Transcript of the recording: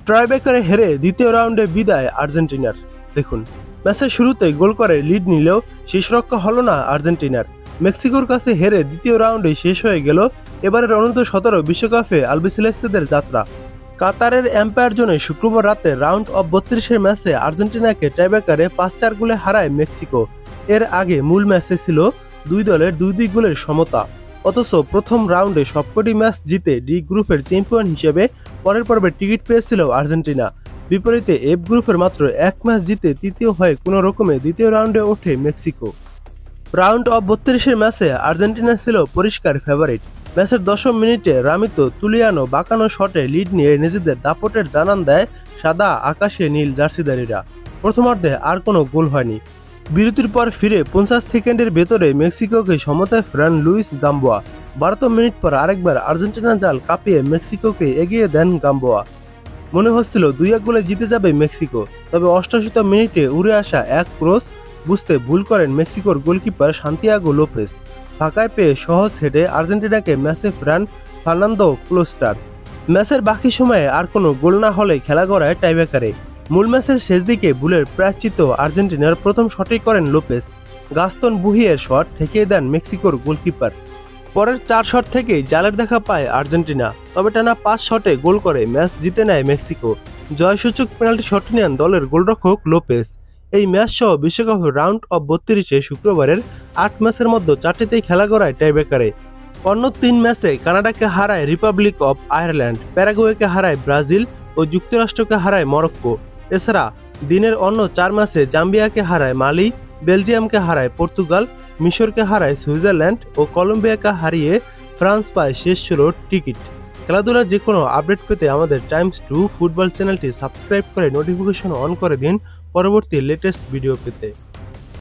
টাইব্রেকারে হেরে দ্বিতীয় রাউন্ডে বিদায় আর্জেন্টিনার। দেখুন, ম্যাচের শুরুতেই গোল করে লিড নিলেও শেষরক্ষা হলো না আর্জেন্টিনার। মেক্সিকোর কাছে হেরে দ্বিতীয় রাউন্ডে শেষ হয়ে গেল এবারের অনূর্ধ্ব-17 বিশ্বকাপে আলবিসেলেস্তেদের যাত্রা। কাতারের এম্পায়ার জোনে শুক্রবার রাতে রাউন্ড অফ 32-এর ম্যাচে আর্জেন্টিনাকে টাইব্রেকারে 5-4 গোলে হারায় মেক্সিকো। এর আগে মূল ম্যাচে ছিল দুই দলের 2-2 গোলের সমতা। অথচ প্রথম রাউন্ডে সবকটি ম্যাচ জিতে ডি গ্রুপের চ্যাম্পিয়ন হিসেবে পরের পর্বে টিকিট পেয়েছিল আর্জেন্টিনা। বিপরীতে এফ গ্রুপের মাত্র এক ম্যাচ জিতে তৃতীয় হয়ে কোনো রকমে দ্বিতীয় রাউন্ডে ওঠে মেক্সিকো। রাউন্ড অফ 32-এর ম্যাচে আর্জেন্টিনা ছিল পরিষ্কার ফেভারিট। ম্যাচের 10ম মিনিটে রামিতো তুলিয়ানো বাঁকানো শটে লিড নিয়ে নিজেদের দাপটের জানান দেয় সাদা আকাশে নীল জার্সিধারীরা। প্রথমার্ধে আর কোনো গোল হয়নি। বিরতির পর ফিরে 50 সেকেন্ডের ভেতরে মেক্সিকোকে সমতায় ফেরান লুইস গাম্বোয়া। 12তম মিনিট পর আরেকবার আর্জেন্টিনা জাল কাঁপিয়ে মেক্সিকোকে এগিয়ে দেন গাম্বোয়া। মনে হচ্ছিল 2-1 গোলে জিতে যাবে মেক্সিকো, তবে 88তম মিনিটে উড়ে আসা এক ক্রস বুঝতে ভুল করেন মেক্সিকোর গোলকিপার সান্তিয়াগো লোপেস। ফাঁকায় পেয়ে সহজ হেডে আর্জেন্টিনাকে ম্যাচে ফেরান ফার্নান্দো ক্লোস্টার। ম্যাচের বাকি সময়ে আর কোনো গোল না হলে খেলা গড়ায় টাইব্রেকারে। মূল ম্যাচের শেষ দিকে ভুলের প্রায়শ্চিত্ত আর্জেন্টিনার প্রথম শটেই করেন লোপেস। গাস্তন বুহিয়ের শট ঠেকিয়ে দেন মেক্সিকোর গোলকিপার। পরের 4 শট থেকেই জালের দেখা পায় আর্জেন্টিনা, তবে টানা 5 শটে গোল করে ম্যাচ জিতে নেয় মেক্সিকো। জয়সূচক পেনাল্টি শট নেন দলের গোলরক্ষক লোপেস। এই ম্যাচ সহ বিশ্বকাপের রাউন্ড অফ 32-এ শুক্রবারের 8 ম্যাচের মধ্যে 4টিতেই খেলা গড়ায় টাইব্রেকারে। অন্য 3 ম্যাচে কানাডাকে হারায় রিপাবলিক অফ আয়ারল্যান্ড, প্যারাগুয়েকে হারায় ব্রাজিল ও যুক্তরাষ্ট্রকে হারায় মরক্কো। এছাড়া দিনের অন্য 4 ম্যাচে জাম্বিয়াকে হারায় মালি, বেলজিয়ামকে হারায় পর্তুগাল, মিশরকে হারায় সুইজারল্যান্ড ও কলম্বিয়াকে হারিয়ে ফ্রান্স পায় শেষ 16 টিকিট। খেলাধুলার যে কোনো আপডেট পেতে আমাদের টাইমস 2 ফুটবল চ্যানেলটি সাবস্ক্রাইব করে নোটিফিকেশন অন করে দিন পরবর্তী লেটেস্ট ভিডিও পেতে।